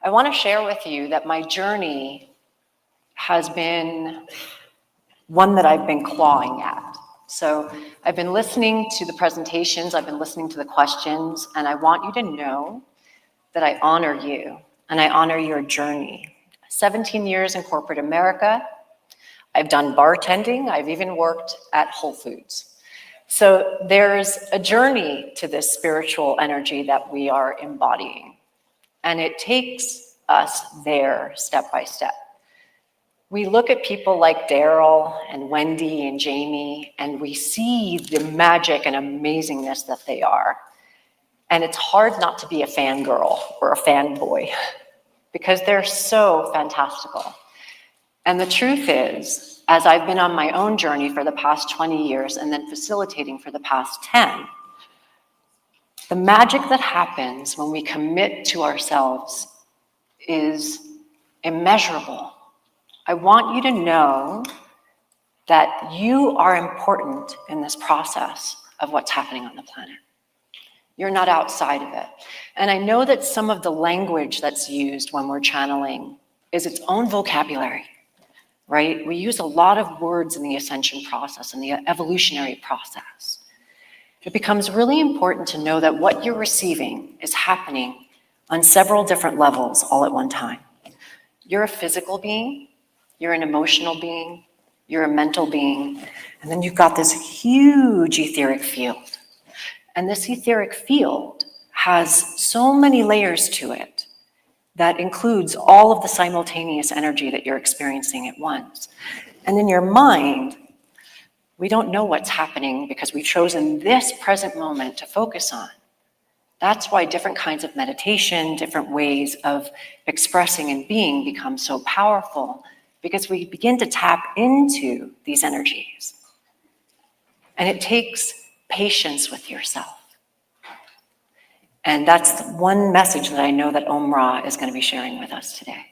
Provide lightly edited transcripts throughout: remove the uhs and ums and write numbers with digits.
I want to share with you that my journey has been one that I've been clawing at. So I've been listening to the presentations, I've been listening to the questions, and I want you to know that I honor you and I honor your journey. 17 years in corporate America. I've done bartending. I've even worked at Whole Foods. So there's a journey to this spiritual energy that we are embodying. And it takes us there step by step. We look at people like Daryl and Wendy and Jamie, and we see the magic and amazingness that they are. And it's hard not to be a fangirl or a fanboy because they're so fantastical. And the truth is, as I've been on my own journey for the past 20 years and then facilitating for the past 10, the magic that happens when we commit to ourselves is immeasurable. I want you to know that you are important in this process of what's happening on the planet. You're not outside of it. And I know that some of the language that's used when we're channeling is its own vocabulary, right? We use a lot of words in the ascension process and the evolutionary process. It becomes really important to know that what you're receiving is happening on several different levels all at one time. You're a physical being, you're an emotional being, you're a mental being, and then you've got this huge etheric field. And this etheric field has so many layers to it that includes all of the simultaneous energy that you're experiencing at once. And in your mind, we don't know what's happening because we've chosen this present moment to focus on. That's why different kinds of meditation, different ways of expressing and being become so powerful, because we begin to tap into these energies. And it takes patience with yourself. And that's one message that I know that Omra is going to be sharing with us today.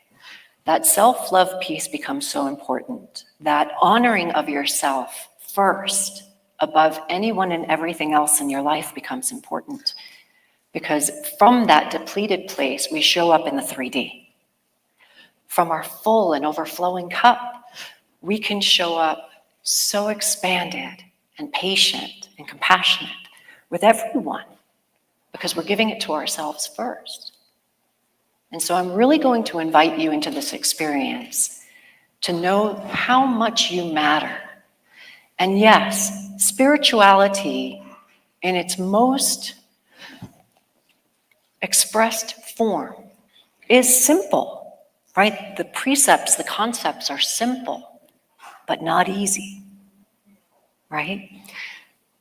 That self-love piece becomes so important. That honoring of yourself first above anyone and everything else in your life becomes important. Because from that depleted place, we show up in the 3D. From our full and overflowing cup, we can show up so expanded and patient and compassionate with everyone because we're giving it to ourselves first. And so I'm really going to invite you into this experience to know how much you matter. And yes, spirituality in its most expressed form is simple. Right? The precepts, the concepts are simple, but not easy, right?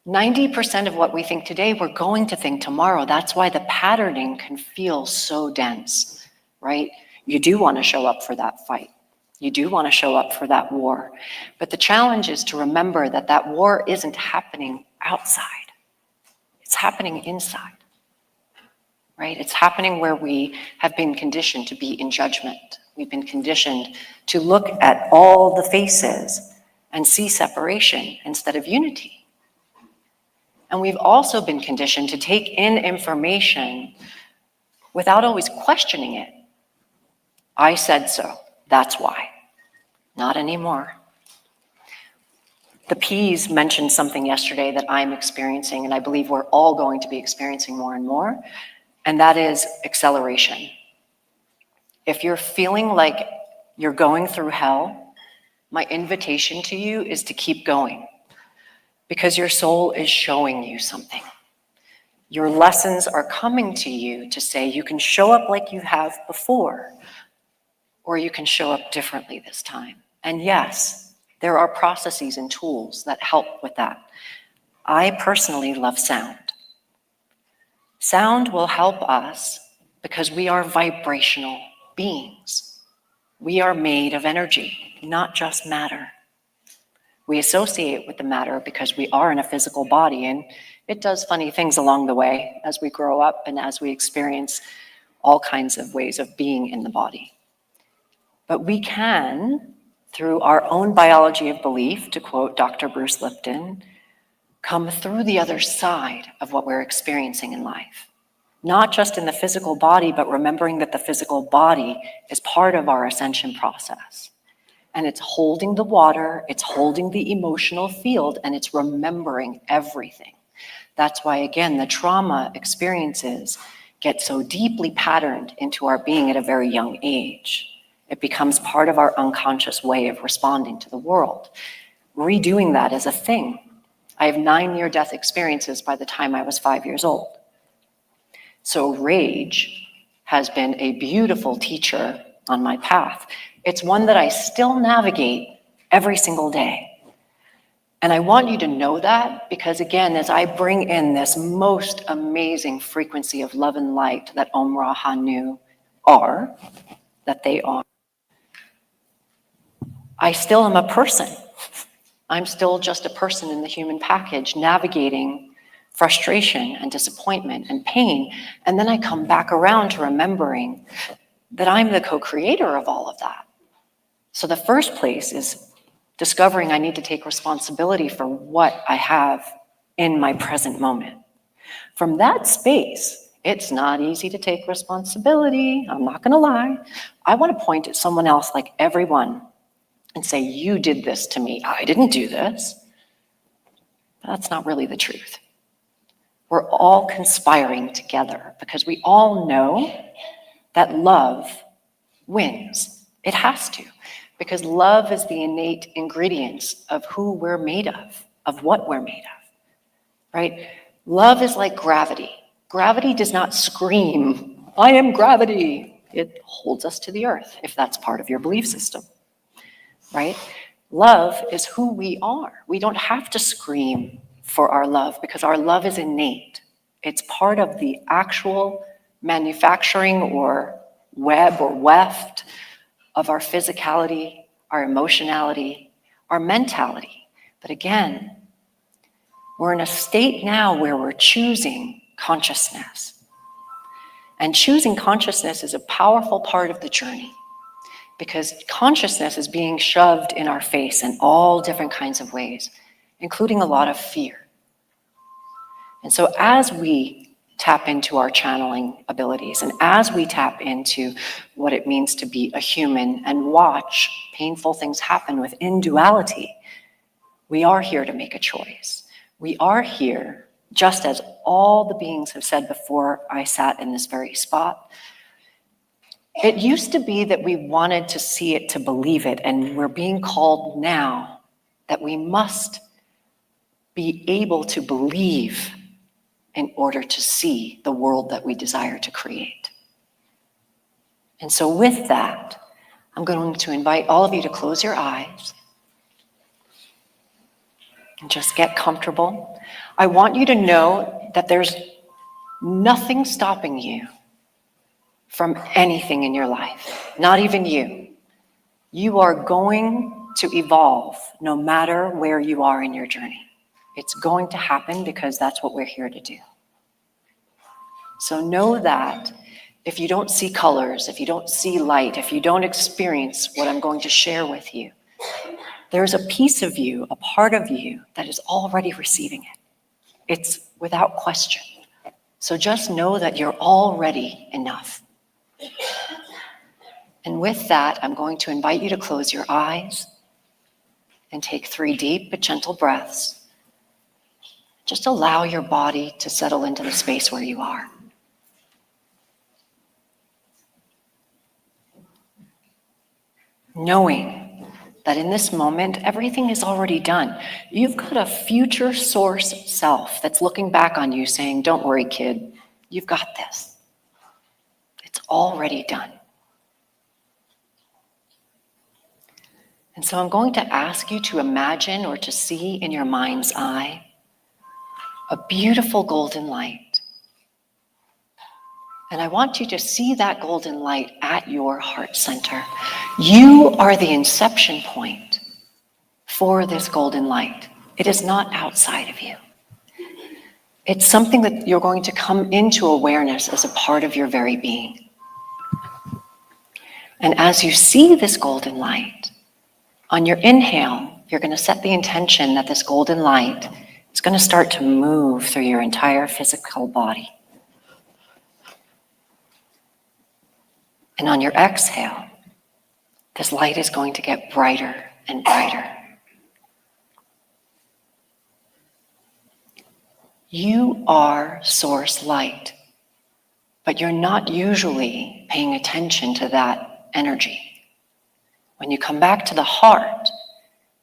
90% of what we think today, we're going to think tomorrow. That's why the patterning can feel so dense, right? You do want to show up for that fight. You do want to show up for that war. But the challenge is to remember that that war isn't happening outside. It's happening inside. Right? It's happening where we have been conditioned to be in judgment. We've been conditioned to look at all the faces and see separation instead of unity. And we've also been conditioned to take in information without always questioning it. I said so, that's why. Not anymore. The P's mentioned something yesterday that I'm experiencing, and I believe we're all going to be experiencing more and more. And that is acceleration. If you're feeling like you're going through hell, my invitation to you is to keep going because your soul is showing you something. Your lessons are coming to you to say you can show up like you have before, or you can show up differently this time. And yes, there are processes and tools that help with that. I personally love sound. Sound will help us because we are vibrational beings. We are made of energy, not just matter. We associate with the matter because we are in a physical body, and it does funny things along the way as we grow up and as we experience all kinds of ways of being in the body. But we can, through our own biology of belief, to quote Dr. Bruce Lipton, come through the other side of what we're experiencing in life. not just in the physical body, but remembering that the physical body is part of our ascension process. And it's holding the water, it's holding the emotional field, and it's remembering everything. That's why, again, the trauma experiences get so deeply patterned into our being at a very young age. It becomes part of our unconscious way of responding to the world. Redoing that is a thing. I have 9 near-death experiences by the time I was 5 years old. So rage has been a beautiful teacher on my path. It's one that I still navigate every single day. And I want you to know that because, again, as I bring in this most amazing frequency of love and light that Omra, Hanu that they are, I still am a person. I'm still just a person in the human package navigating frustration and disappointment and pain. And then I come back around to remembering that I'm the co-creator of all of that. So the first place is discovering I need to take responsibility for what I have in my present moment. From that space, it's not easy to take responsibility. I'm not going to lie. I want to point at someone else like everyone and say, you did this to me. I didn't do this. That's not really the truth. We're all conspiring together because we all know that love wins. It has to, because love is the innate ingredients of who we're made of what we're made of, right? Love is like gravity. Gravity does not scream, I am gravity. It holds us to the earth, if that's part of your belief system, right? Love is who we are. We don't have to scream for our love because our love is innate. It's part of the actual manufacturing or web or weft of our physicality, our emotionality, our mentality. But again, we're in a state now where we're choosing consciousness. And choosing consciousness is a powerful part of the journey because consciousness is being shoved in our face in all different kinds of ways, including a lot of fear. And so as we tap into our channeling abilities and as we tap into what it means to be a human and watch painful things happen within duality, we are here to make a choice. We are here, just as all the beings have said before I sat in this very spot. It used to be that we wanted to see it to believe it, and we're being called now that we must be able to believe in order to see the world that we desire to create. And so with that, I'm going to invite all of you to close your eyes and just get comfortable. I want you to know that there's nothing stopping you from anything in your life, not even you. You are going to evolve no matter where you are in your journey. It's going to happen because that's what we're here to do. So know that if you don't see colors, if you don't see light, if you don't experience what I'm going to share with you, there's a piece of you, a part of you that is already receiving it. It's without question. So just know that you're already enough. And with that, I'm going to invite you to close your eyes and take 3 deep but gentle breaths. Just allow your body to settle into the space where you are. Knowing that in this moment, everything is already done. You've got a future source self that's looking back on you saying, don't worry, kid, you've got this. It's already done. And so I'm going to ask you to imagine or to see in your mind's eye a beautiful golden light. And I want you to see that golden light at your heart center. You are the inception point for this golden light. It is not outside of you. It's something that you're going to come into awareness as a part of your very being. And as you see this golden light, on your inhale, you're going to set the intention that this golden light is going to start to move through your entire physical body. And on your exhale, this light is going to get brighter and brighter. You are source light, but you're not usually paying attention to that energy. When you come back to the heart,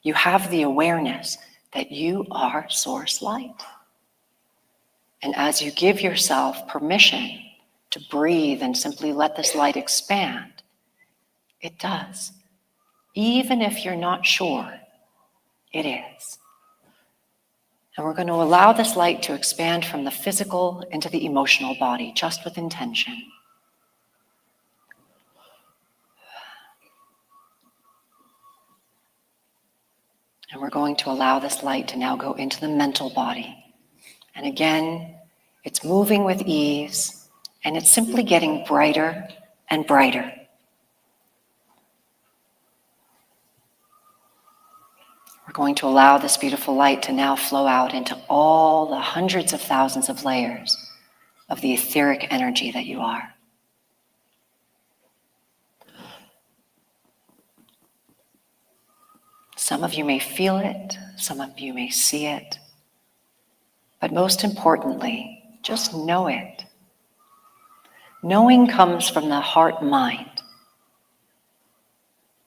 you have the awareness that you are source light. And as you give yourself permission to breathe and simply let this light expand, it does. Even if you're not sure, it is. And we're going to allow this light to expand from the physical into the emotional body, just with intention. And we're going to allow this light to now go into the mental body. And again, it's moving with ease, and it's simply getting brighter and brighter. We're going to allow this beautiful light to now flow out into all the hundreds of thousands of layers of the etheric energy that you are. Some of you may feel it, some of you may see it, but most importantly, just know it. Knowing comes from the heart-mind,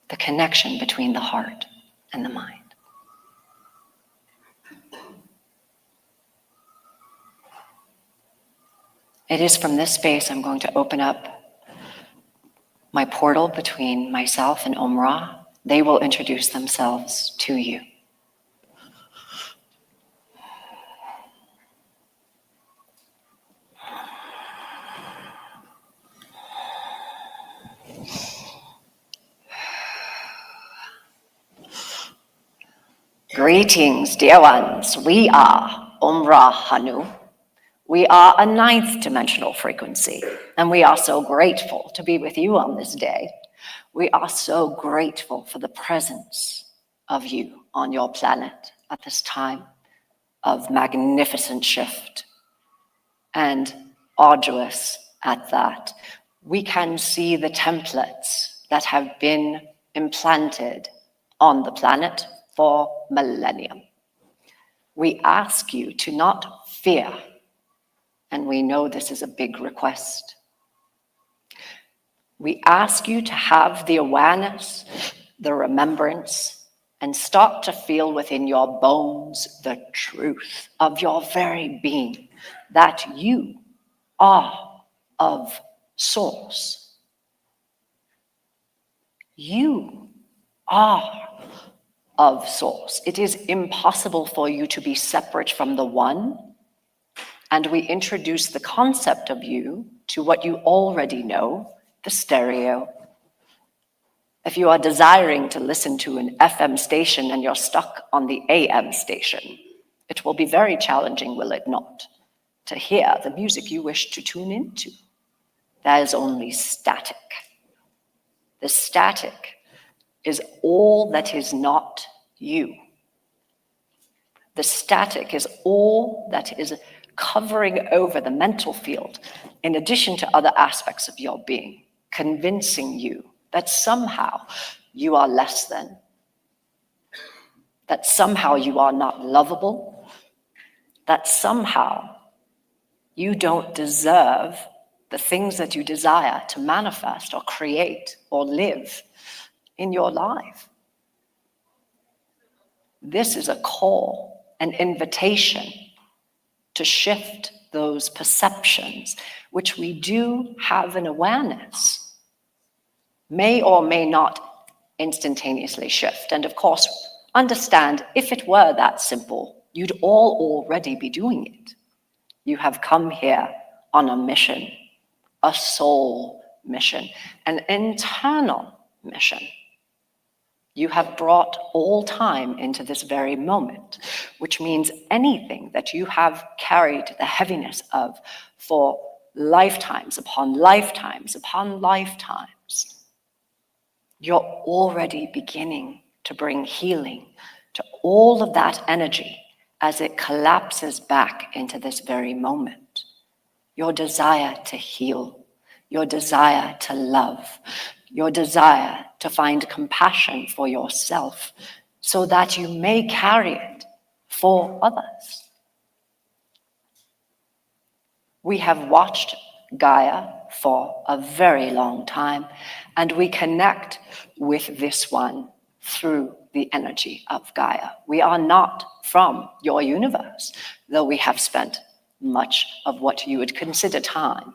the connection between the heart and the mind. It is from this space I'm going to open up my portal between myself and Omra. They will introduce themselves to you. Greetings, dear ones. We are Omra Hanu. We are a ninth dimensional frequency, and we are so grateful to be with you on this day. We are so grateful for the presence of you on your planet at this time of magnificent shift and arduous at that. We can see the templates that have been implanted on the planet for millennium. We ask you to not fear. And we know this is a big request. We ask you to have the awareness, the remembrance, and start to feel within your bones the truth of your very being, that you are of source. You are of source. It is impossible for you to be separate from the one. And we introduce the concept of you to what you already know, the stereo. If you are desiring to listen to an FM station and you're stuck on the AM station, it will be very challenging, will it not, to hear the music you wish to tune into. That is only static. The static is all that is not you. The static is all that is covering over the mental field, in addition to other aspects of your being, convincing you that somehow you are less than, that somehow you are not lovable, that somehow you don't deserve the things that you desire to manifest or create or live in your life. This is a call, an invitation to shift those perceptions, which we do have an awareness, may or may not instantaneously shift. And of course, understand, if it were that simple, you'd all already be doing it. You have come here on a mission, a soul mission, an internal mission. You have brought all time into this very moment, which means anything that you have carried the heaviness of for lifetimes upon lifetimes upon lifetimes, you're already beginning to bring healing to all of that energy as it collapses back into this very moment. Your desire to heal, your desire to love, your desire to find compassion for yourself so that you may carry it for others. We have watched Gaia for a very long time, and we connect with this one through the energy of Gaia. We are not from your universe, though we have spent much of what you would consider time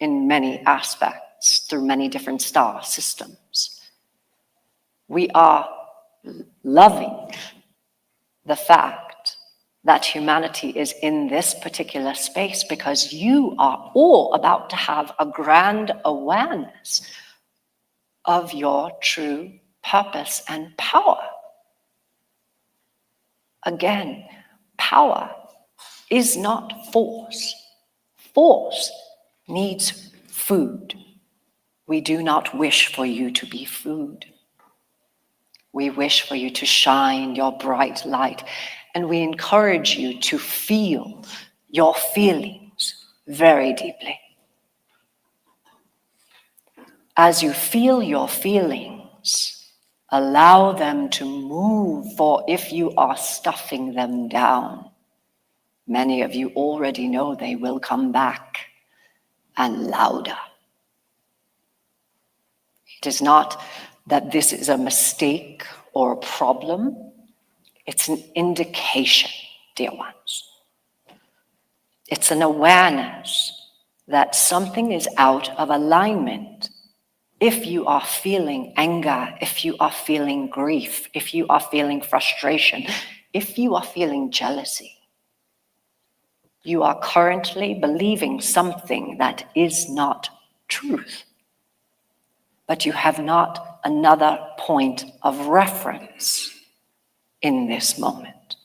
in many aspects through many different star systems. We are loving the fact that humanity is in this particular space because you are all about to have a grand awareness of your true purpose and power. Again, power is not force. Force needs food. We do not wish for you to be food. We wish for you to shine your bright light, and we encourage you to feel your feelings very deeply. As you feel your feelings, allow them to move, for if you are stuffing them down, many of you already know they will come back and louder. It is not that this is a mistake or a problem. It's an indication, dear ones. It's an awareness that something is out of alignment. If you are feeling anger, if you are feeling grief, if you are feeling frustration, if you are feeling jealousy, you are currently believing something that is not truth. But you have not another point of reference in this moment.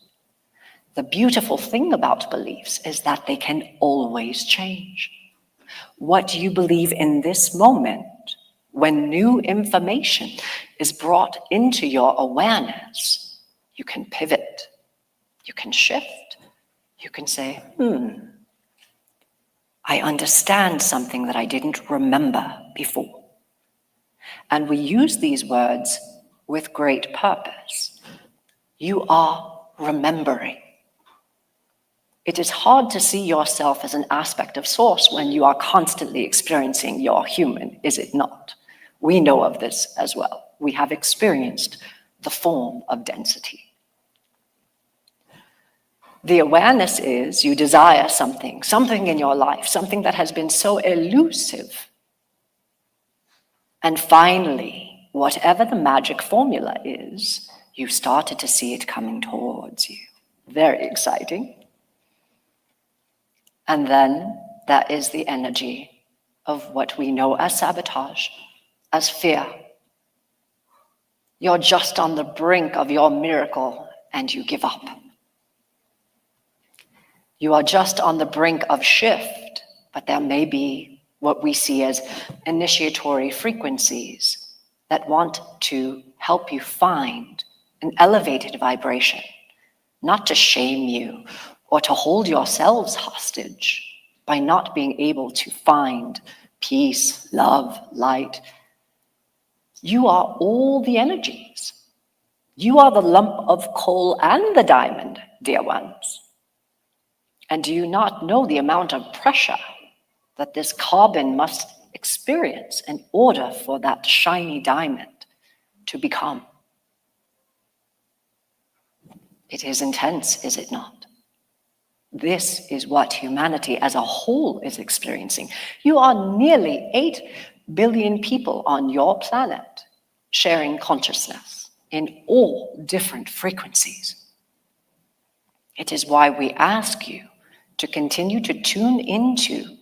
The beautiful thing about beliefs is that they can always change. What you believe in this moment, when new information is brought into your awareness, you can pivot, you can shift, you can say, I understand something that I didn't remember before. And we use these words with great purpose. You are remembering. It is hard to see yourself as an aspect of source when you are constantly experiencing your human, is it not? We know of this as well. We have experienced the form of density. The awareness is you desire something in your life, something that has been so elusive. And finally, whatever the magic formula is, you started to see it coming towards you. Very exciting. And then that is the energy of what we know as sabotage, as fear. You're just on the brink of your miracle and you give up. You are just on the brink of shift, but there may be what we see as initiatory frequencies that want to help you find an elevated vibration, not to shame you or to hold yourselves hostage by not being able to find peace, love, light. You are all the energies. You are the lump of coal and the diamond, dear ones. And do you not know the amount of pressure that this carbon must experience in order for that shiny diamond to become? It is intense, is it not? This is what humanity as a whole is experiencing. You are nearly 8 billion people on your planet sharing consciousness in all different frequencies. It is why we ask you to continue to tune into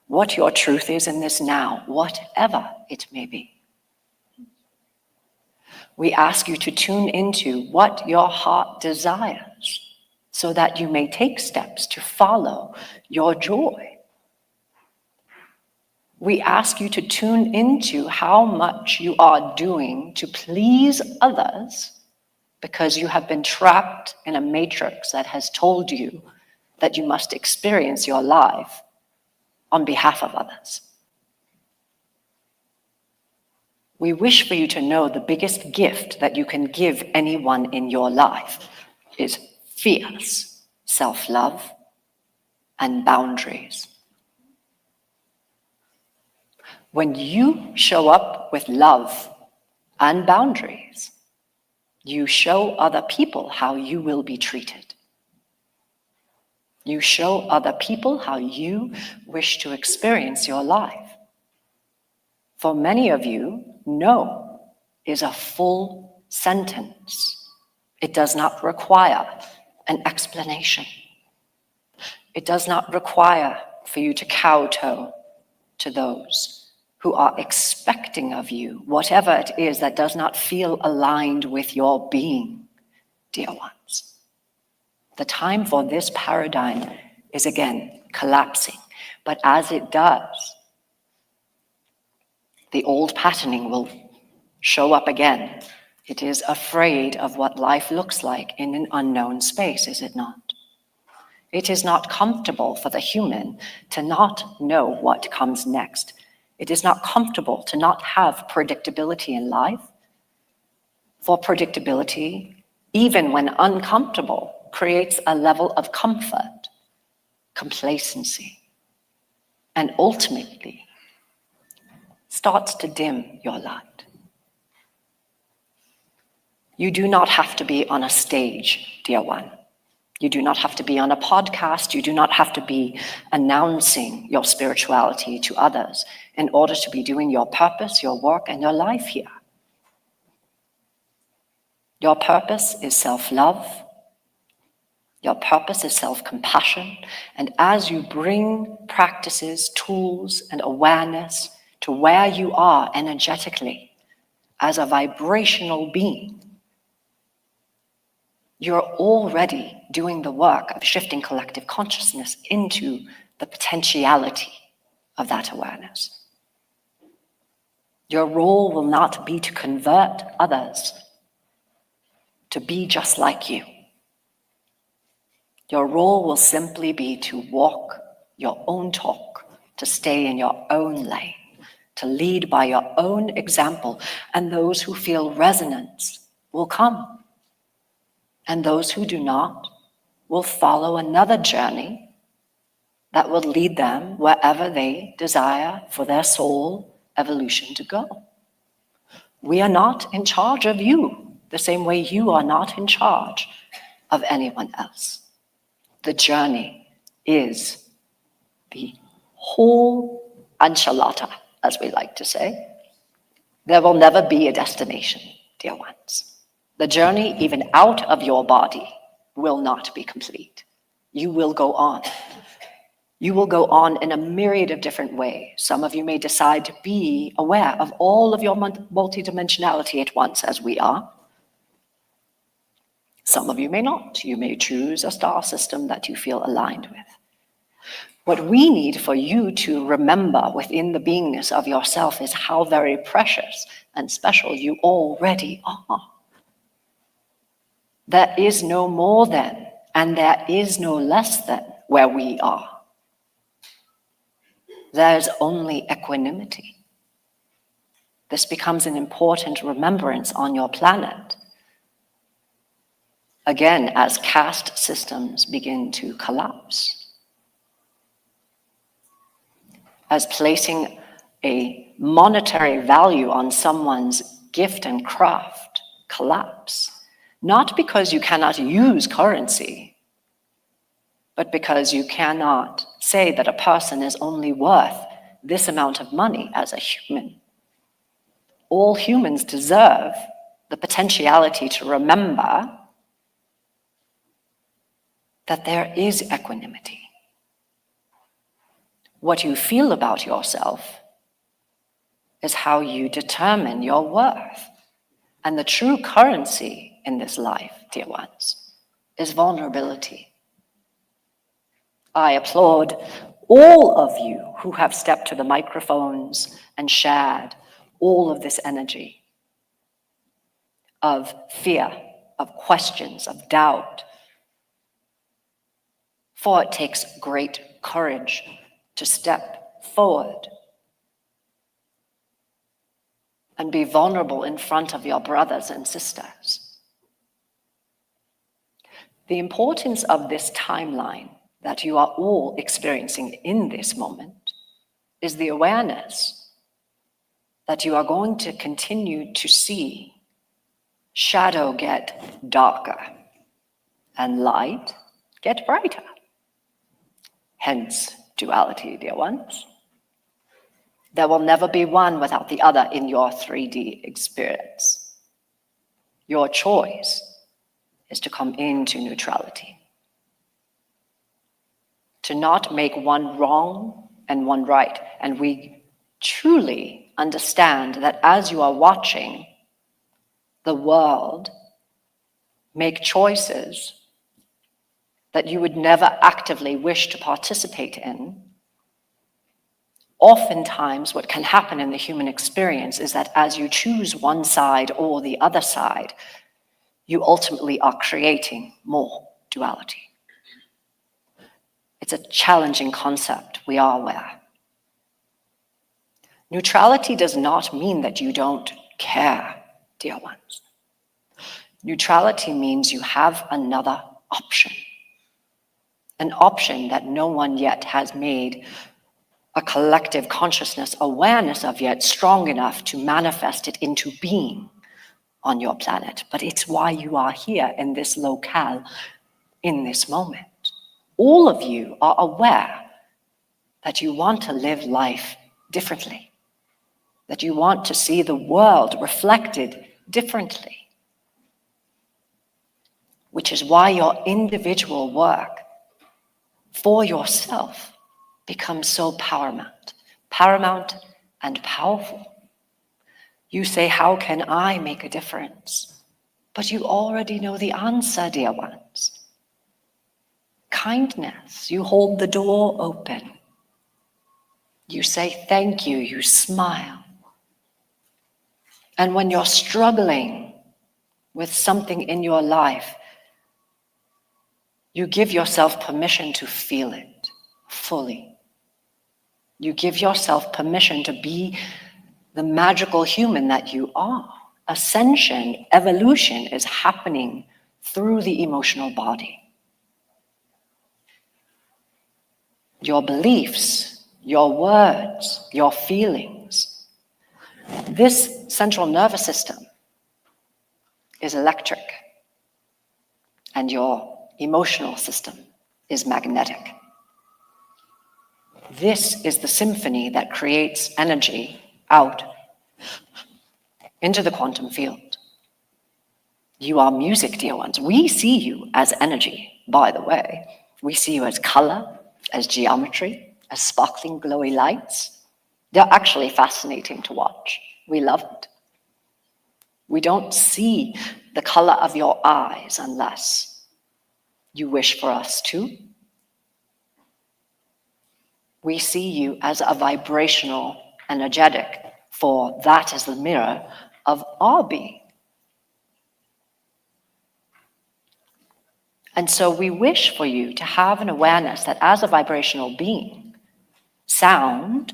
what your truth is in this now, whatever it may be. We ask you to tune into what your heart desires so that you may take steps to follow your joy. We ask you to tune into how much you are doing to please others because you have been trapped in a matrix that has told you that you must experience your life on behalf of others. We wish for you to know the biggest gift that you can give anyone in your life is fierce self-love and boundaries. When you show up with love and boundaries, you show other people how you will be treated. You show other people how you wish to experience your life. For many of you, no is a full sentence. It does not require an explanation. It does not require for you to kowtow to those who are expecting of you whatever it is that does not feel aligned with your being, dear ones. The time for this paradigm is again collapsing, but as it does, the old patterning will show up again. It is afraid of what life looks like in an unknown space, is it not? It is not comfortable for the human to not know what comes next. It is not comfortable to not have predictability in life. For predictability, even when uncomfortable, creates a level of comfort, complacency, and ultimately starts to dim your light. You do not have to be on a stage, dear one. You do not have to be on a podcast. You do not have to be announcing your spirituality to others in order to be doing your purpose, your work, and your life here. Your purpose is self-love. Your purpose is self-compassion. And as you bring practices, tools, and awareness to where you are energetically as a vibrational being, you're already doing the work of shifting collective consciousness into the potentiality of that awareness. Your role will not be to convert others to be just like you. Your role will simply be to walk your own talk, to stay in your own lane, to lead by your own example, and those who feel resonance will come. And those who do not will follow another journey that will lead them wherever they desire for their soul evolution to go. We are not in charge of you, the same way you are not in charge of anyone else. The journey is the whole enchilada, as we like to say. There will never be a destination, dear ones. The journey, even out of your body, will not be complete. You will go on. You will go on in a myriad of different ways. Some of you may decide to be aware of all of your multidimensionality at once, as we are. Some of you may not. You may choose a star system that you feel aligned with. What we need for you to remember within the beingness of yourself is how very precious and special you already are. There is no more than, and there is no less than where we are. There's only equanimity. This becomes an important remembrance on your planet. Again, as caste systems begin to collapse, as placing a monetary value on someone's gift and craft collapse, not because you cannot use currency, but because you cannot say that a person is only worth this amount of money as a human. All humans deserve the potentiality to remember that there is equanimity. What you feel about yourself is how you determine your worth. And the true currency in this life, dear ones, is vulnerability. I applaud all of you who have stepped to the microphones and shared all of this energy of fear, of questions, of doubt. For it takes great courage to step forward and be vulnerable in front of your brothers and sisters. The importance of this timeline that you are all experiencing in this moment is the awareness that you are going to continue to see shadow get darker and light get brighter. Hence, duality, dear ones. There will never be one without the other in your 3D experience. Your choice is to come into neutrality. To not make one wrong and one right. And we truly understand that as you are watching the world make choices that you would never actively wish to participate in, oftentimes what can happen in the human experience is that as you choose one side or the other side, you ultimately are creating more duality. It's a challenging concept, we are aware. Neutrality does not mean that you don't care, dear ones. Neutrality means you have another option. An option that no one yet has made a collective consciousness awareness of yet strong enough to manifest it into being on your planet. But it's why you are here in this locale, in this moment. All of you are aware that you want to live life differently, that you want to see the world reflected differently, which is why your individual work for yourself becomes so paramount and powerful. You say, how can I make a difference? But you already know the answer, dear ones. Kindness, you hold the door open. You say thank you, you smile. And when you're struggling with something in your life, you give yourself permission to feel it fully. You give yourself permission to be the magical human that you are. Ascension, evolution is happening through the emotional body. Your beliefs, your words, your feelings. This central nervous system is electric, and your emotional system is magnetic. This is the symphony that creates energy out into the quantum field. You are music, dear ones. We see you as energy, by the way. We see you as color, as geometry, as sparkling glowy lights. They're actually fascinating to watch. We love it. We don't see the color of your eyes unless you wish for us to. We see you as a vibrational, energetic, for that is the mirror of our being. And so we wish for you to have an awareness that as a vibrational being, sound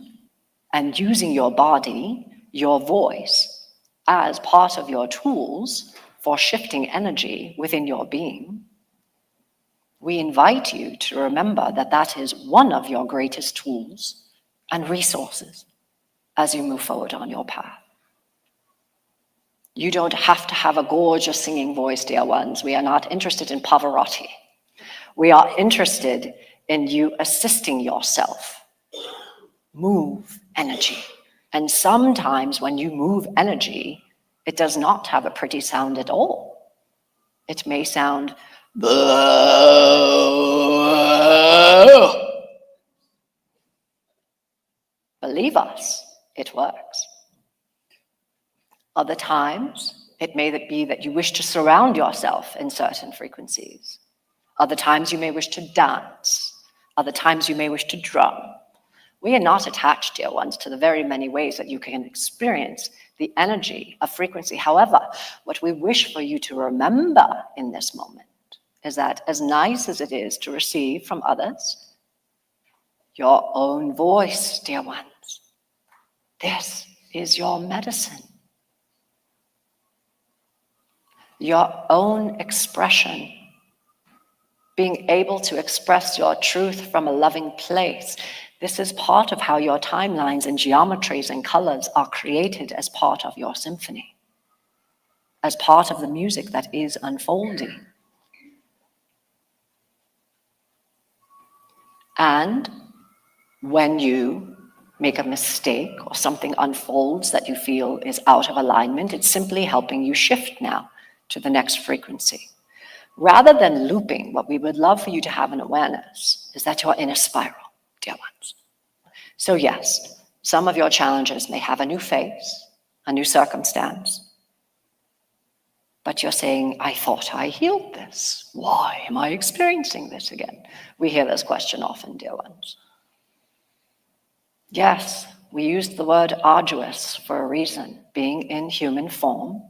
and using your body, your voice, as part of your tools for shifting energy within your being, we invite you to remember that that is one of your greatest tools and resources as you move forward on your path. You don't have to have a gorgeous singing voice, dear ones. We are not interested in Pavarotti. We are interested in you assisting yourself. Move energy. And sometimes when you move energy, it does not have a pretty sound at all. It may sound, believe us, it works. Other times, it may be that you wish to surround yourself in certain frequencies. Other times you may wish to dance. Other times you may wish to drum. We are not attached, dear ones, to the very many ways that you can experience the energy of frequency. However, what we wish for you to remember in this moment is that as nice as it is to receive from others, your own voice, dear ones, this is your medicine. your own expression, being able to express your truth from a loving place. This is part of how your timelines and geometries and colors are created as part of your symphony, as part of the music that is unfolding. And when you make a mistake or something unfolds that you feel is out of alignment, it's simply helping you shift now to the next frequency. Rather than looping, what we would love for you to have an awareness is that you're in a spiral, dear ones. So yes, some of your challenges may have a new face, a new circumstance, but you're saying, I thought I healed this. Why am I experiencing this again? We hear this question often, dear ones. Yes, we use the word arduous for a reason. Being in human form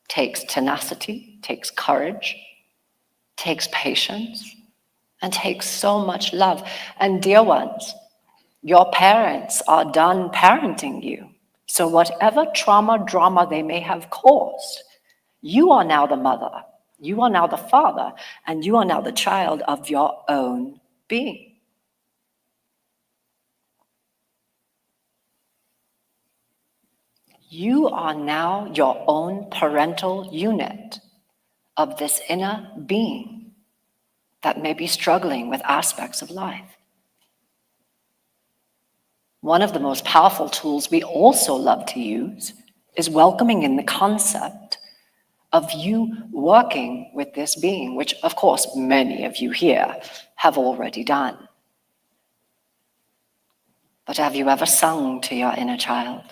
takes tenacity, takes courage, takes patience, and takes so much love. And dear ones, your parents are done parenting you. So whatever trauma, drama they may have caused, you are now the mother, you are now the father, and you are now the child of your own being. You are now your own parental unit of this inner being that may be struggling with aspects of life. One of the most powerful tools we also love to use is welcoming in the concept of you working with this being, which of course many of you here have already done. But have you ever sung to your inner child?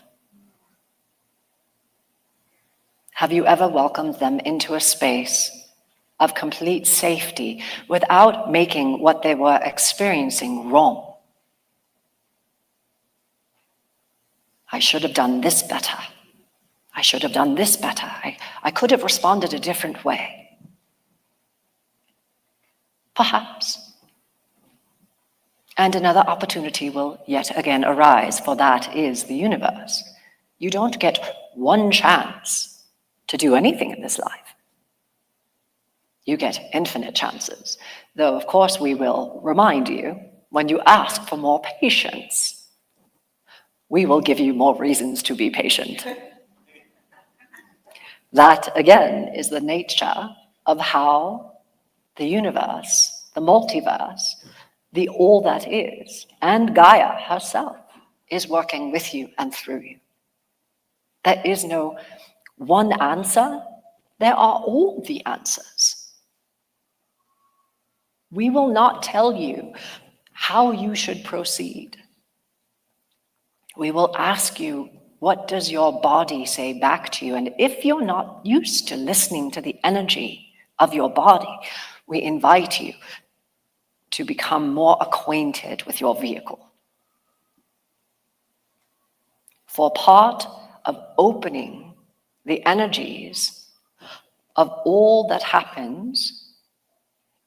Have you ever welcomed them into a space of complete safety without making what they were experiencing wrong? I should have done this better. I should have done this better. I could have responded a different way. Perhaps. And another opportunity will yet again arise, for that is the universe. You don't get one chance to do anything in this life. You get infinite chances, though of course we will remind you, when you ask for more patience, we will give you more reasons to be patient. That, again, is the nature of how the universe, the multiverse, the all that is, and Gaia herself is working with you and through you. There is no one answer. There are all the answers. We will not tell you how you should proceed. We will ask you, what does your body say back to you? And if you're not used to listening to the energy of your body, we invite you to become more acquainted with your vehicle. For part of opening the energies of all that happens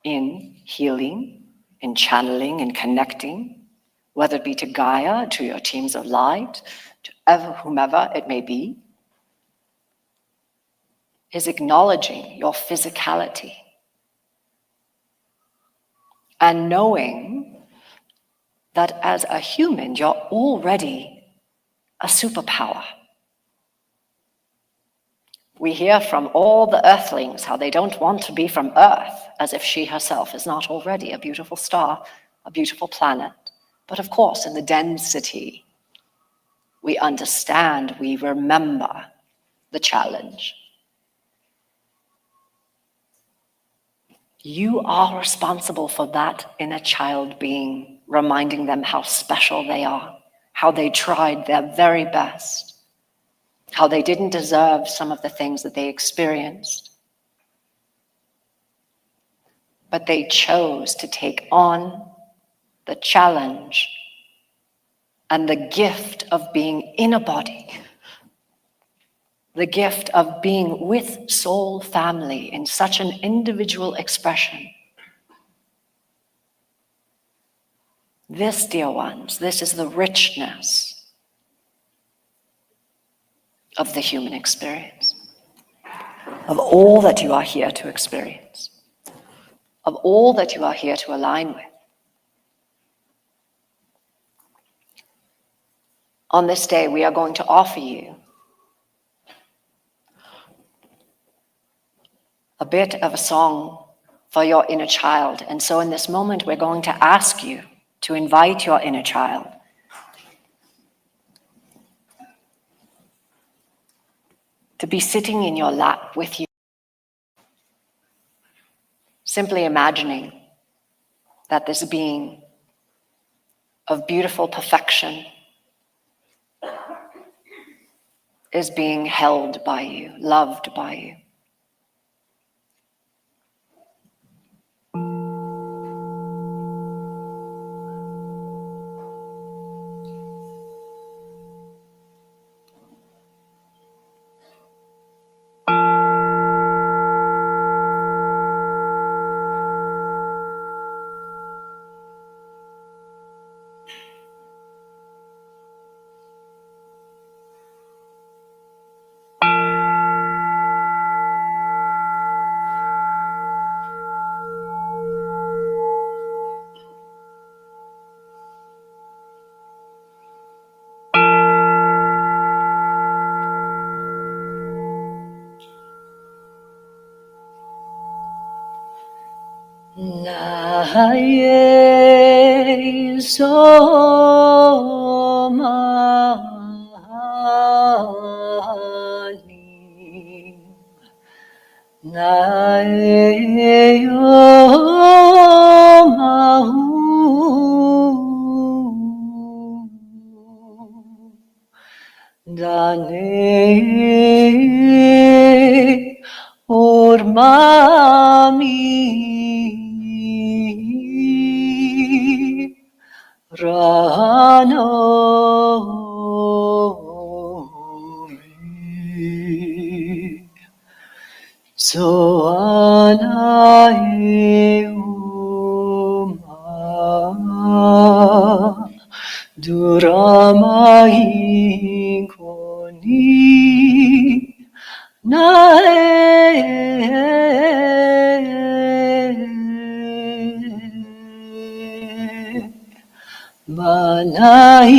in healing, in channeling, in connecting, whether it be to Gaia, to your teams of light, to whomever it may be, is acknowledging your physicality and knowing that as a human, you're already a superpower. We hear from all the earthlings how they don't want to be from Earth, as if she herself is not already a beautiful star, a beautiful planet. But of course, in the density, we understand, we remember the challenge. You are responsible for that inner child being, reminding them how special they are, how they tried their very best, how they didn't deserve some of the things that they experienced. But they chose to take on the challenge and the gift of being in a body, the gift of being with soul family in such an individual expression. This, dear ones, this is the richness of the human experience. of all that you are here to experience, of all that you are here to align with. On this day, we are going to offer you a bit of a song for your inner child. And so in this moment, we're going to ask you to invite your inner child to be sitting in your lap with you, simply imagining that this being of beautiful perfection is being held by you, loved by you. Nae somani, nae omahu, dane ormami rano so anae uma duramai koni nae manai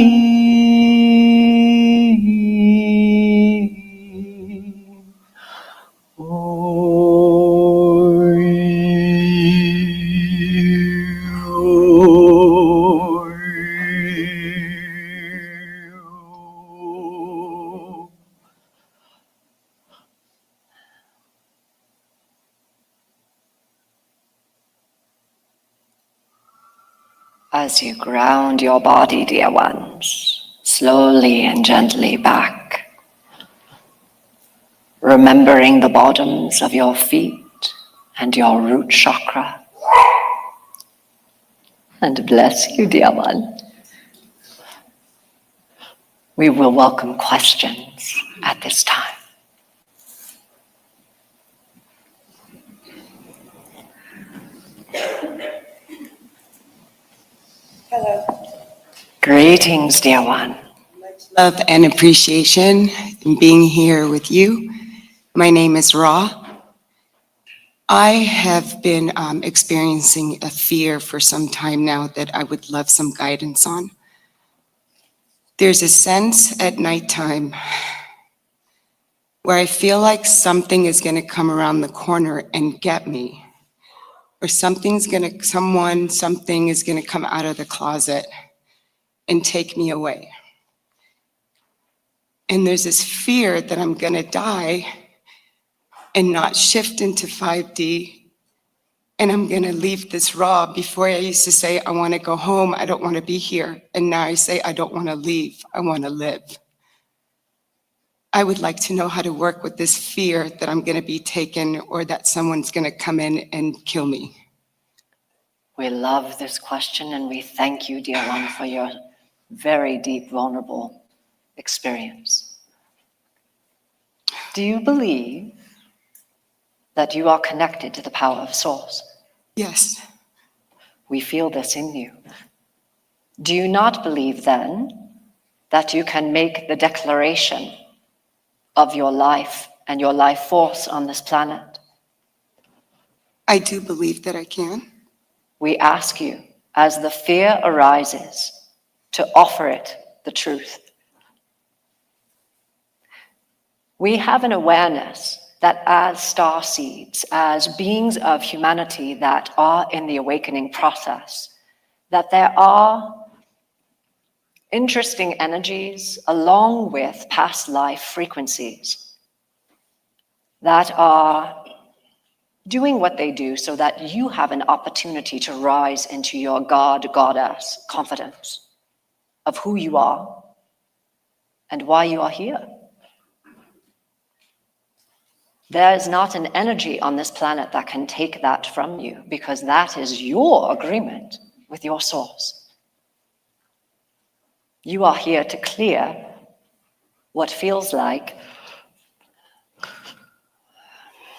As you ground your body, dear ones, slowly and gently back, remembering the bottoms of your feet and your root chakra. And bless you, dear one. We will welcome questions at this time. Hello. Greetings, dear one. Much love and appreciation in being here with you. My name is Ra. I have been experiencing a fear for some time now that I would love some guidance on. There's a sense at nighttime where I feel like something is going to come around the corner and get me, or something is going to come out of the closet and take me away. And there's this fear that I'm going to die and not shift into 5D, and I'm going to leave this raw. Before I used to say, I want to go home, I don't want to be here. And now I say, I don't want to leave, I want to live. I would like to know how to work with this fear that I'm going to be taken or that someone's going to come in and kill me. We love this question, and we thank you, dear one, for your very deep, vulnerable experience. Do you believe that you are connected to the power of Source? Yes. We feel this in you. Do you not believe then that you can make the declaration of your life and your life force on this planet. I do believe that I can. We ask you, as the fear arises, to offer it the truth. We have an awareness that as star seeds, as beings of humanity that are in the awakening process, that there are interesting energies along with past life frequencies that are doing what they do so that you have an opportunity to rise into your God, goddess confidence of who you are and why you are here. There is not an energy on this planet that can take that from you, because that is your agreement with your source. You are here to clear what feels like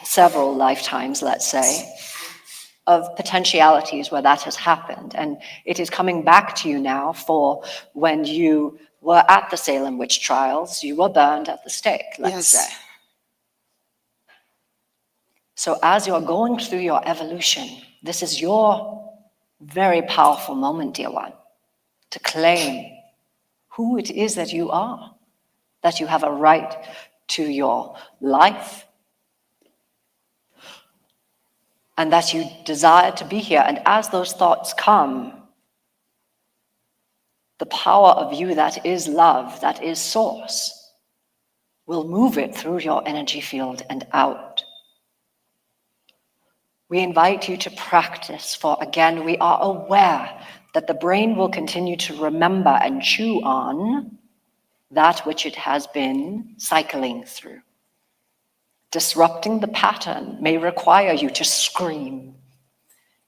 several lifetimes, let's say, of potentialities where that has happened. And it is coming back to you now for when you were at the Salem witch trials, you were burned at the stake, let's say. So as you're going through your evolution, this is your very powerful moment, dear one, to claim who it is that you are, that you have a right to your life, and that you desire to be here. And as those thoughts come, the power of you that is love, that is source, will move it through your energy field and out. We invite you to practice, for again, we are aware that the brain will continue to remember and chew on that which it has been cycling through. Disrupting the pattern may require you to scream.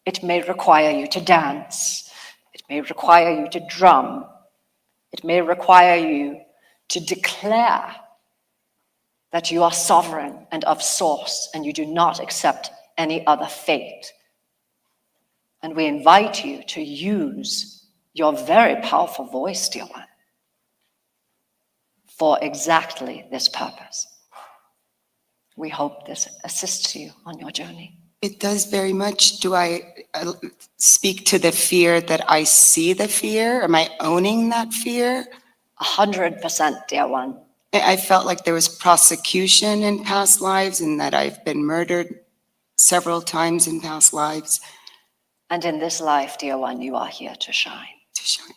It may require you to dance. It may require you to drum. It may require you to declare that you are sovereign and of source and you do not accept any other fate. And we invite you to use your very powerful voice, dear one, for exactly this purpose. We hope this assists you on your journey. It does very much. Do I speak to the fear that I see the fear? Am I owning that fear? 100%, dear one. I felt like there was prosecution in past lives and that I've been murdered several times in past lives. And in this life, dear one, you are here to shine. To shine.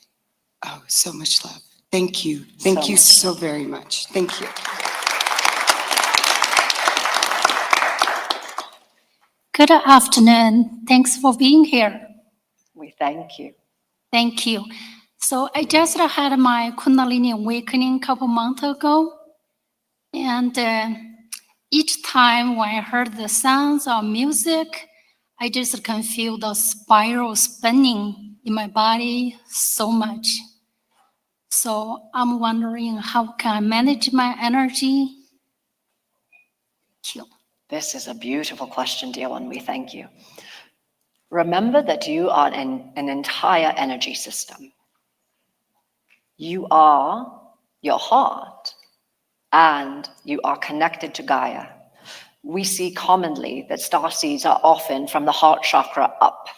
Oh, so much love. Thank you. Thank you so very much. Thank you. Good afternoon. Thanks for being here. We thank you. Thank you. So I just had my Kundalini awakening a couple months ago. And each time when I heard the sounds or music, I just can feel the spiral spinning in my body so much. So I'm wondering, how can I manage my energy? Thank you. This is a beautiful question, dear one. We thank you. Remember that you are an entire energy system. You are your heart, and you are connected to Gaia. We see commonly that starseeds are often from the heart chakra up.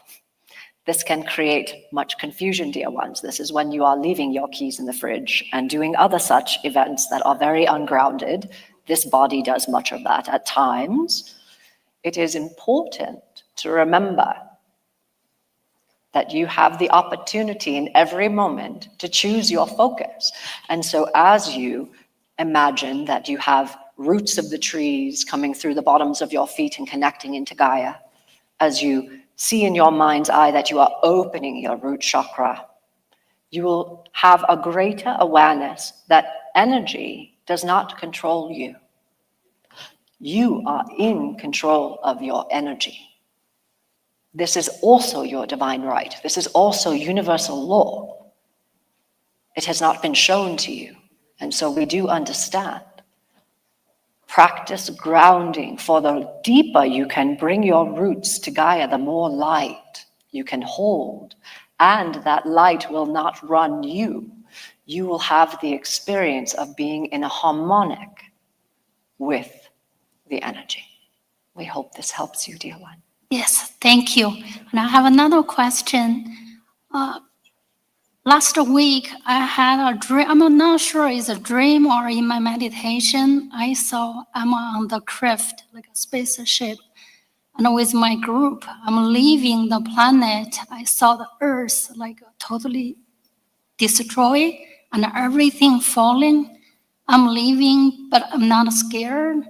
This can create much confusion, dear ones. This is when you are leaving your keys in the fridge and doing other such events that are very ungrounded. This body does much of that at times. It is important to remember that you have the opportunity in every moment to choose your focus. And so as you imagine that you have roots of the trees coming through the bottoms of your feet and connecting into Gaia, as you see in your mind's eye that you are opening your root chakra, you will have a greater awareness that energy does not control you. You are in control of your energy. This is also your divine right. This is also universal law. It has not been shown to you, and so we do understand. Practice grounding, for the deeper you can bring your roots to Gaia, the more light you can hold, and that light will not run you. You will have the experience of being in a harmonic with the energy. We hope this helps you, dear one. Yes, thank you. And I have another question. Last week, I had a dream. I'm not sure it's a dream or in my meditation. I saw I'm on the craft, like a spaceship. And with my group, I'm leaving the planet. I saw the Earth like totally destroyed and everything falling. I'm leaving, but I'm not scared.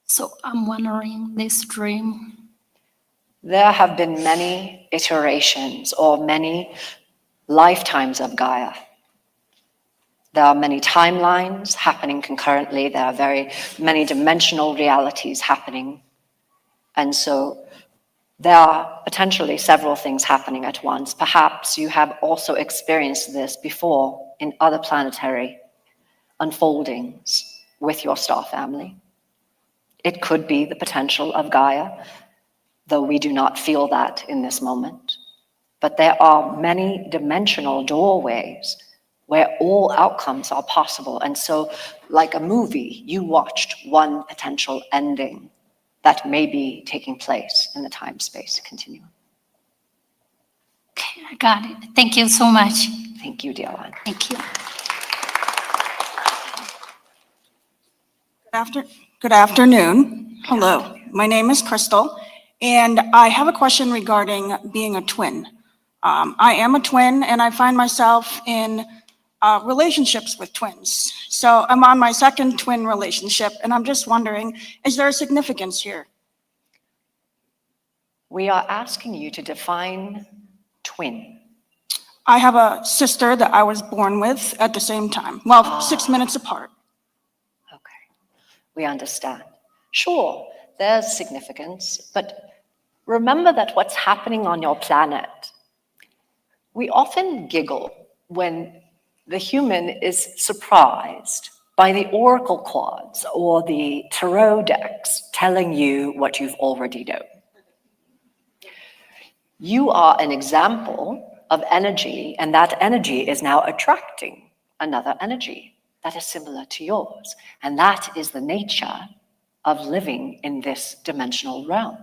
So I'm wondering this dream. There have been many iterations or many lifetimes of Gaia. There are many timelines happening concurrently. There are very many dimensional realities happening. And so there are potentially several things happening at once. Perhaps you have also experienced this before in other planetary unfoldings with your star family. It could be the potential of Gaia, though we do not feel that in this moment. But there are many dimensional doorways where all outcomes are possible. And so, like a movie, you watched one potential ending that may be taking place in the time-space continuum. Okay, I got it. Thank you so much. Thank you, dear one. Thank you. Good afternoon. Hello, my name is Crystal, and I have a question regarding being a twin. I am a twin, and I find myself in relationships with twins. So I'm on my second twin relationship, and I'm just wondering, is there a significance here? We are asking you to define twin. I have a sister that I was born with at the same time, well, 6 minutes apart. Okay, we understand. Sure, there's significance, but remember that what's happening on your planet, we often giggle when the human is surprised by the oracle cards or the tarot decks telling you what you've already known. You are an example of energy, and that energy is now attracting another energy that is similar to yours. And that is the nature of living in this dimensional realm.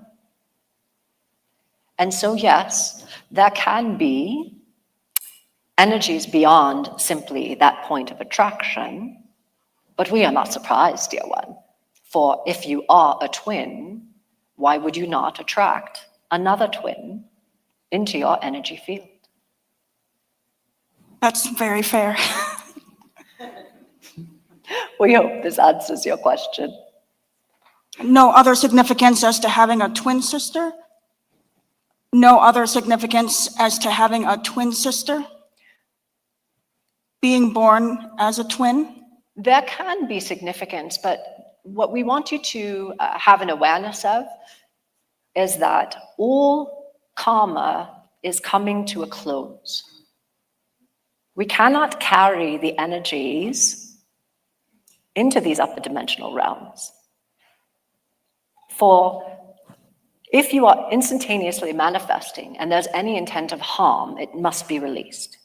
And so, yes, there can be energies beyond simply that point of attraction, but we are not surprised, dear one. For if you are a twin, why would you not attract another twin into your energy field? That's very fair. We hope this answers your question. No other significance as to having a twin sister? No other significance as to having a twin sister? Being born as a twin? There can be significance, but what we want you to have an awareness of is that all karma is coming to a close. We cannot carry the energies into these upper dimensional realms. For if you are instantaneously manifesting and there's any intent of harm, it must be released.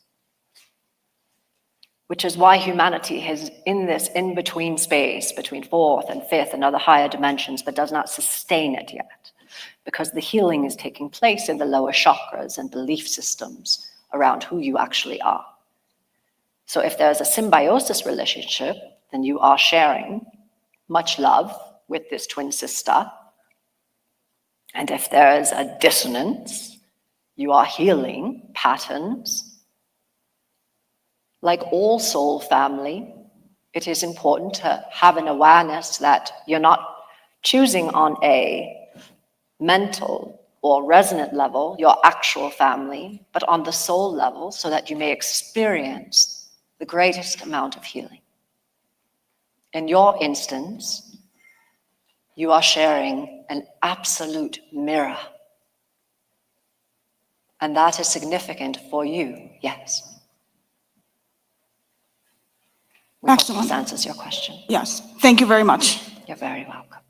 Which is why humanity is in this in-between space between fourth and fifth and other higher dimensions, but does not sustain it yet. Because the healing is taking place in the lower chakras and belief systems around who you actually are. So if there's a symbiosis relationship, then you are sharing much love with this twin sister. And if there is a dissonance, you are healing patterns. Like all soul family, it is important to have an awareness that you're not choosing on a mental or resonant level your actual family, but on the soul level so that you may experience the greatest amount of healing. In your instance, you are sharing an absolute mirror. And that is significant for you, yes. We hope Excellent. this answers your question. Yes, thank you very much. You're very welcome.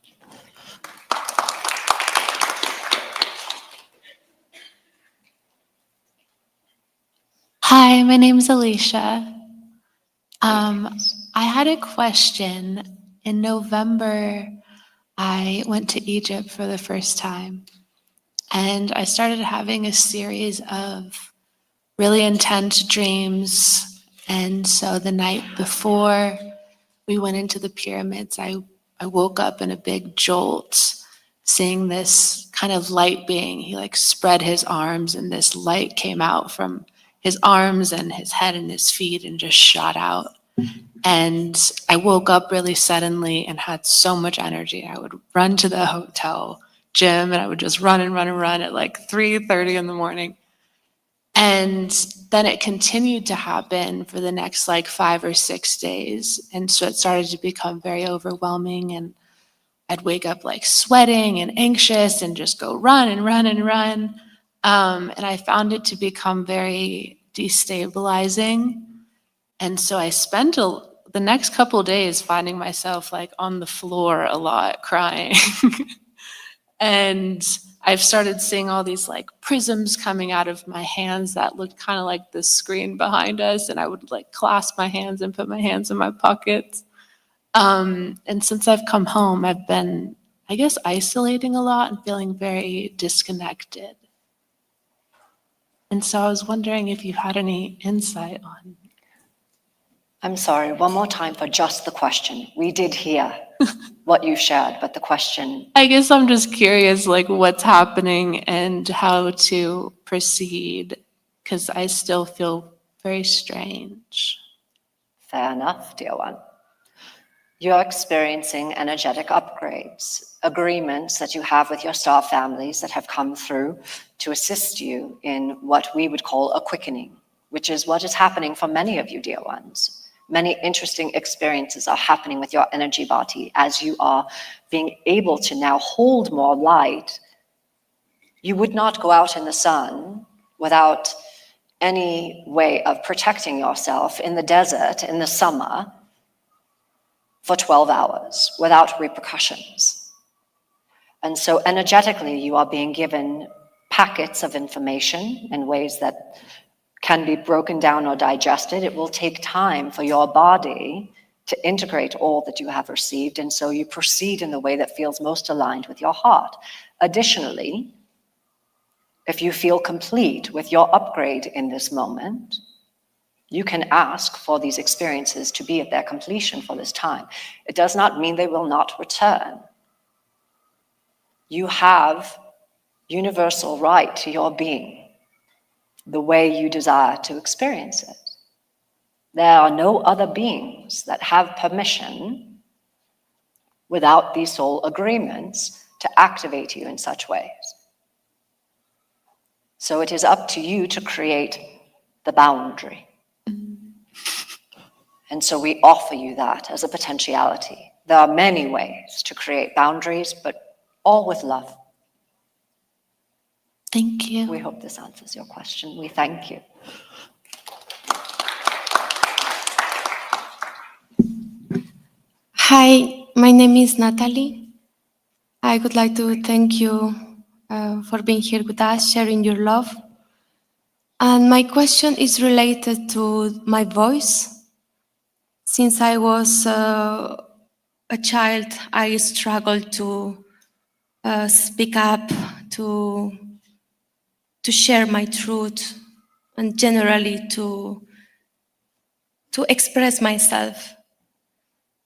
Hi, my name is Alicia. I had a question. In November, I went to Egypt for the first time, and I started having a series of really intense dreams. And so the night before we went into the pyramids, I woke up in a big jolt, seeing this kind of light being. He like spread his arms, and this light came out from his arms and his head and his feet and just shot out. And I woke up really suddenly and had so much energy. I would run to the hotel gym and I would just run and run and run at like 3:30 in the morning. And then it continued to happen for the next like 5 or 6 days. And so it started to become very overwhelming, and I'd wake up like sweating and anxious and just go run and run and run. And I found it to become very destabilizing. And so I spent the next couple of days finding myself like on the floor a lot crying. And I've started seeing all these like prisms coming out of my hands that looked kind of like the screen behind us. And I would like clasp my hands and put my hands in my pockets. And since I've come home, I've been, I guess, isolating a lot and feeling very disconnected. And so I was wondering if you had any insight on. I'm sorry, one more time for just the question. We did hear what you shared, but the question. I guess I'm just curious, like what's happening and how to proceed, because I still feel very strange. Fair enough, dear one. You're experiencing energetic upgrades, agreements that you have with your star families that have come through to assist you in what we would call a quickening, which is what is happening for many of you, dear ones. Many interesting experiences are happening with your energy body as you are being able to now hold more light. You would not go out in the sun without any way of protecting yourself in the desert in the summer for 12 hours without repercussions. And so energetically, you are being given packets of information in ways that can be broken down or digested. It will take time for your body to integrate all that you have received, and so you proceed in the way that feels most aligned with your heart. Additionally, if you feel complete with your upgrade in this moment, you can ask for these experiences to be at their completion for this time. It does not mean they will not return. You have universal right to your being, the way you desire to experience it. There are no other beings that have permission without these soul agreements to activate you in such ways. So it is up to you to create the boundary. And so we offer you that as a potentiality. There are many ways to create boundaries, but all with love. Thank you. We hope this answers your question. We thank you. Hi, my name is Natalie. I would like to thank you for being here with us, sharing your love. And my question is related to my voice. Since I was a child, I struggled to speak up, to share my truth, and generally to express myself.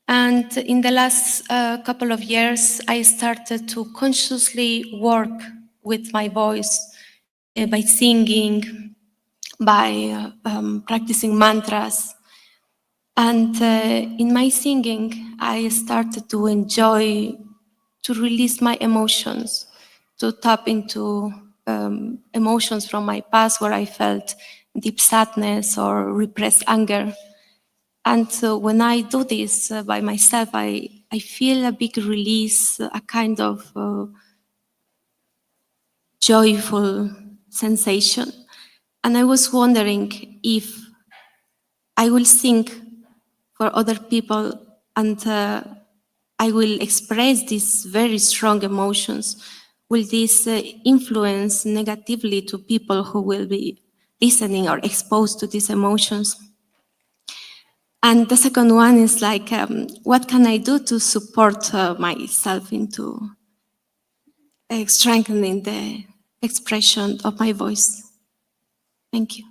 And in the last couple of years, I started to consciously work with my voice by singing, by practicing mantras. And in my singing, I started to enjoy, to release my emotions, to tap into emotions from my past where I felt deep sadness or repressed anger. And when I do this by myself, I feel a big release, a kind of joyful sensation. And I was wondering if I will sing for other people and I will express these very strong emotions. Will this influence negatively to people who will be listening or exposed to these emotions? And the second one is like, what can I do to support myself into strengthening the expression of my voice? Thank you.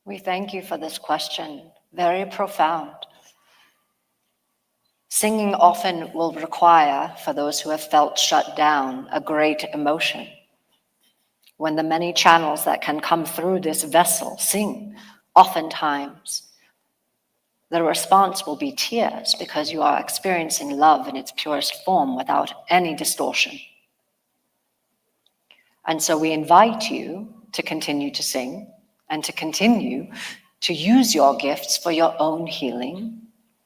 We thank you for this question, very profound. Singing often will require, for those who have felt shut down, a great emotion. When the many channels that can come through this vessel sing, oftentimes the response will be tears because you are experiencing love in its purest form without any distortion. And so we invite you to continue to sing and to continue to use your gifts for your own healing,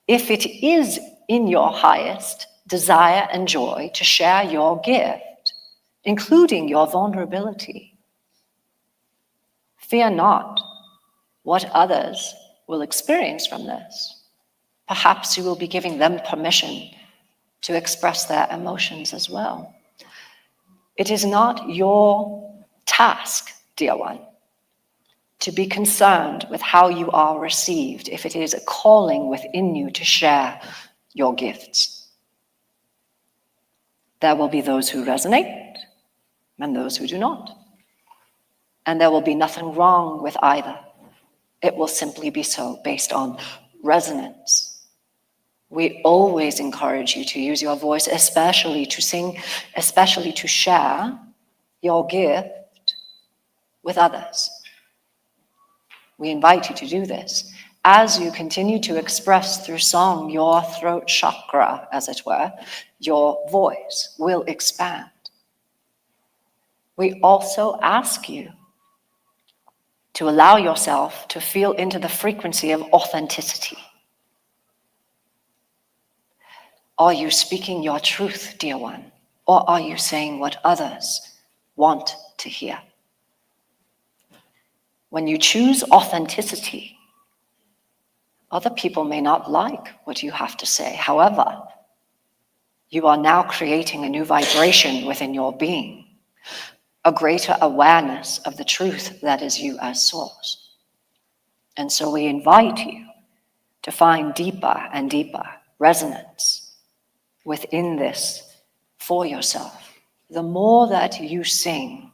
if it is in your highest desire and joy to share your gift, including your vulnerability. Fear not what others will experience from this. Perhaps you will be giving them permission to express their emotions as well. It is not your task, dear one, to be concerned with how you are received if it is a calling within you to share your gifts. There will be those who resonate and those who do not. And there will be nothing wrong with either. It will simply be so based on resonance. We always encourage you to use your voice, especially to sing, especially to share your gift with others. We invite you to do this. As you continue to express through song your throat chakra, as it were, your voice will expand. We also ask you to allow yourself to feel into the frequency of authenticity. Are you speaking your truth, dear one, or are you saying what others want to hear? When you choose authenticity, other people may not like what you have to say. However, you are now creating a new vibration within your being, a greater awareness of the truth that is you as source. And so we invite you to find deeper and deeper resonance within this for yourself. The more that you sing,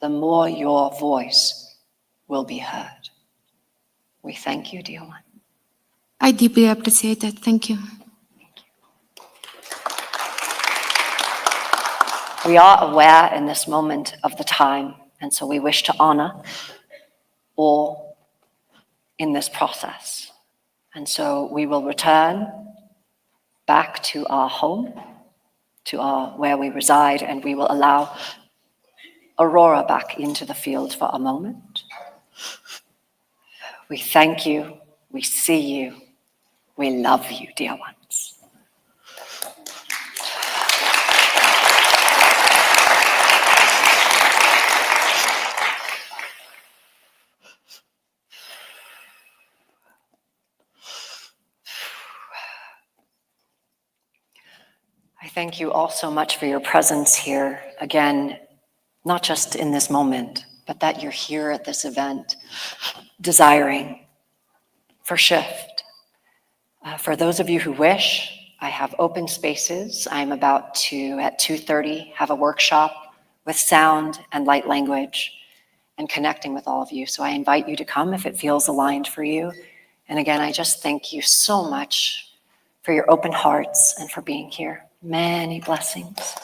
the more your voice will be heard. We thank you, dear one. I deeply appreciate it. Thank you. We are aware in this moment of the time, and so we wish to honor all in this process. And so we will return back to our home, to where we reside, and we will allow Aurora back into the field for a moment. We thank you, we see you, we love you, dear ones. I thank you all so much for your presence here. Again, not just in this moment, but that you're here at this event, desiring for shift. For those of you who wish, I have open spaces. I'm about to, at 2:30, have a workshop with sound and light language and connecting with all of you. So I invite you to come if it feels aligned for you. And again, I just thank you so much for your open hearts and for being here. Many blessings.